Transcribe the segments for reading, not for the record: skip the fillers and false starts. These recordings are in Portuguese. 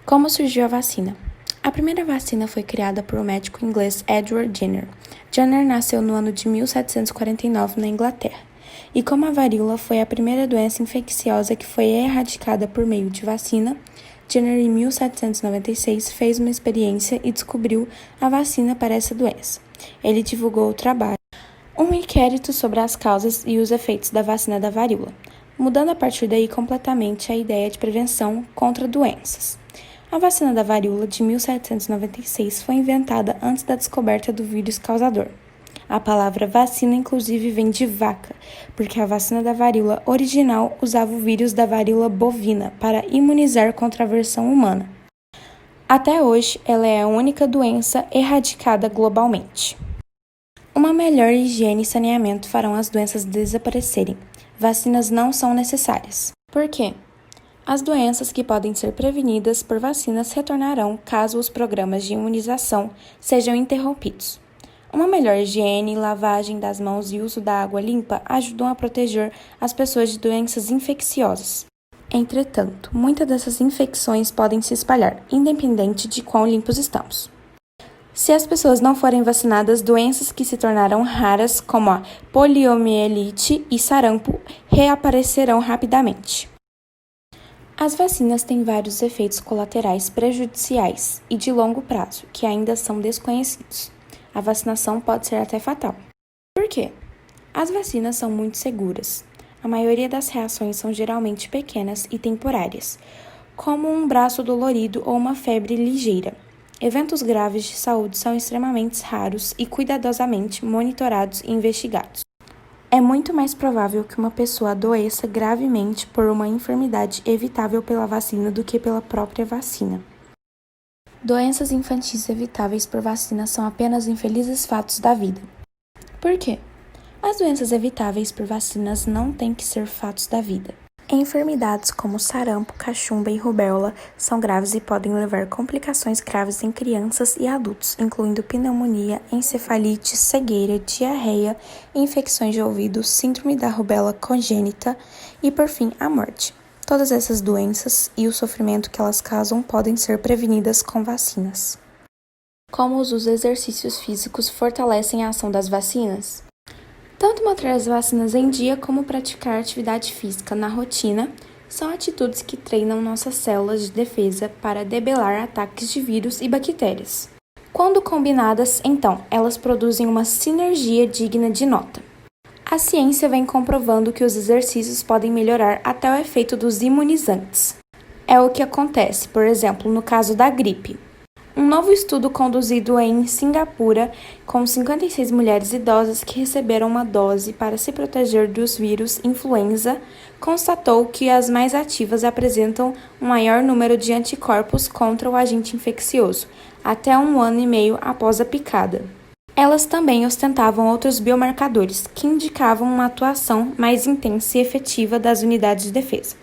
Como surgiu a vacina? A primeira vacina foi criada por um médico inglês Edward Jenner. Jenner nasceu no ano de 1749 na Inglaterra. E como a varíola foi a primeira doença infecciosa que foi erradicada por meio de vacina, Jenner em 1796 fez uma experiência e descobriu a vacina para essa doença. Ele divulgou o trabalho, um inquérito sobre as causas e os efeitos da vacina da varíola, mudando a partir daí completamente a ideia de prevenção contra doenças. A vacina da varíola de 1796 foi inventada antes da descoberta do vírus causador. A palavra vacina, inclusive, vem de vaca, porque a vacina da varíola original usava o vírus da varíola bovina para imunizar contra a versão humana. Até hoje, ela é a única doença erradicada globalmente. Uma melhor higiene e saneamento farão as doenças desaparecerem. Vacinas não são necessárias. Por quê? As doenças que podem ser prevenidas por vacinas retornarão caso os programas de imunização sejam interrompidos. Uma melhor higiene, lavagem das mãos e uso da água limpa ajudam a proteger as pessoas de doenças infecciosas. Entretanto, muitas dessas infecções podem se espalhar, independente de quão limpos estamos. Se as pessoas não forem vacinadas, doenças que se tornaram raras, como a poliomielite e sarampo, reaparecerão rapidamente. As vacinas têm vários efeitos colaterais prejudiciais e de longo prazo, que ainda são desconhecidos. A vacinação pode ser até fatal. Por quê? As vacinas são muito seguras. A maioria das reações são geralmente pequenas e temporárias, como um braço dolorido ou uma febre ligeira. Eventos graves de saúde são extremamente raros e cuidadosamente monitorados e investigados. É muito mais provável que uma pessoa adoeça gravemente por uma enfermidade evitável pela vacina do que pela própria vacina. Doenças infantis evitáveis por vacina são apenas infelizes fatos da vida. Por quê? As doenças evitáveis por vacinas não têm que ser fatos da vida. Enfermidades como sarampo, cachumba e rubéola são graves e podem levar complicações graves em crianças e adultos, incluindo pneumonia, encefalite, cegueira, diarreia, infecções de ouvido, síndrome da rubéola congênita e, por fim, a morte. Todas essas doenças e o sofrimento que elas causam podem ser prevenidas com vacinas. Como os exercícios físicos fortalecem a ação das vacinas? Tanto manter as vacinas em dia como praticar atividade física na rotina são atitudes que treinam nossas células de defesa para debelar ataques de vírus e bactérias. Quando combinadas, então, elas produzem uma sinergia digna de nota. A ciência vem comprovando que os exercícios podem melhorar até o efeito dos imunizantes. É o que acontece, por exemplo, no caso da gripe. Um novo estudo conduzido em Singapura com 56 mulheres idosas que receberam uma dose para se proteger dos vírus influenza constatou que as mais ativas apresentam um maior número de anticorpos contra o agente infeccioso, até 1 ano e meio após a picada. Elas também ostentavam outros biomarcadores que indicavam uma atuação mais intensa e efetiva das unidades de defesa,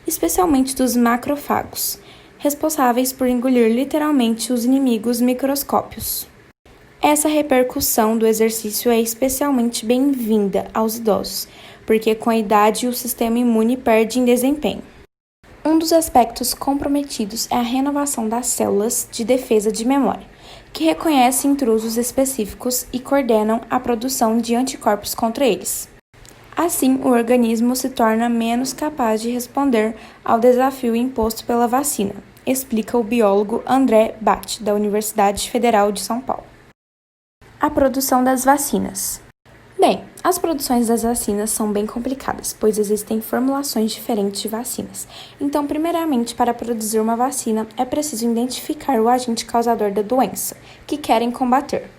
especialmente dos macrófagos, responsáveis por engolir literalmente os inimigos microscópios. Essa repercussão do exercício é especialmente bem-vinda aos idosos, porque com a idade o sistema imune perde em desempenho. Um dos aspectos comprometidos é a renovação das células de defesa de memória, que reconhecem intrusos específicos e coordenam a produção de anticorpos contra eles. Assim, o organismo se torna menos capaz de responder ao desafio imposto pela vacina, explica o biólogo André Bate, da Universidade Federal de São Paulo. A produção das vacinas. Bem, as produções das vacinas são bem complicadas, pois existem formulações diferentes de vacinas. Então, primeiramente, para produzir uma vacina, é preciso identificar o agente causador da doença, que querem combater.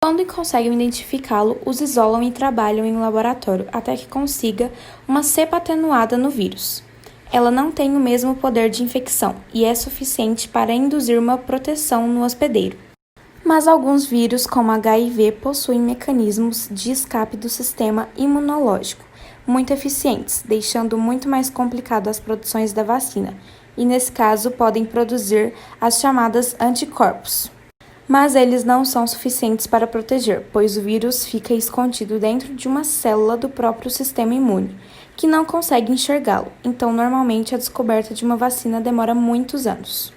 Quando conseguem identificá-lo, os isolam e trabalham em laboratório até que consiga uma cepa atenuada no vírus. Ela não tem o mesmo poder de infecção e é suficiente para induzir uma proteção no hospedeiro. Mas alguns vírus, como HIV, possuem mecanismos de escape do sistema imunológico muito eficientes, deixando muito mais complicado as produções da vacina, e nesse caso podem produzir as chamadas anticorpos. Mas eles não são suficientes para proteger, pois o vírus fica escondido dentro de uma célula do próprio sistema imune, que não consegue enxergá-lo. Então, normalmente, a descoberta de uma vacina demora muitos anos.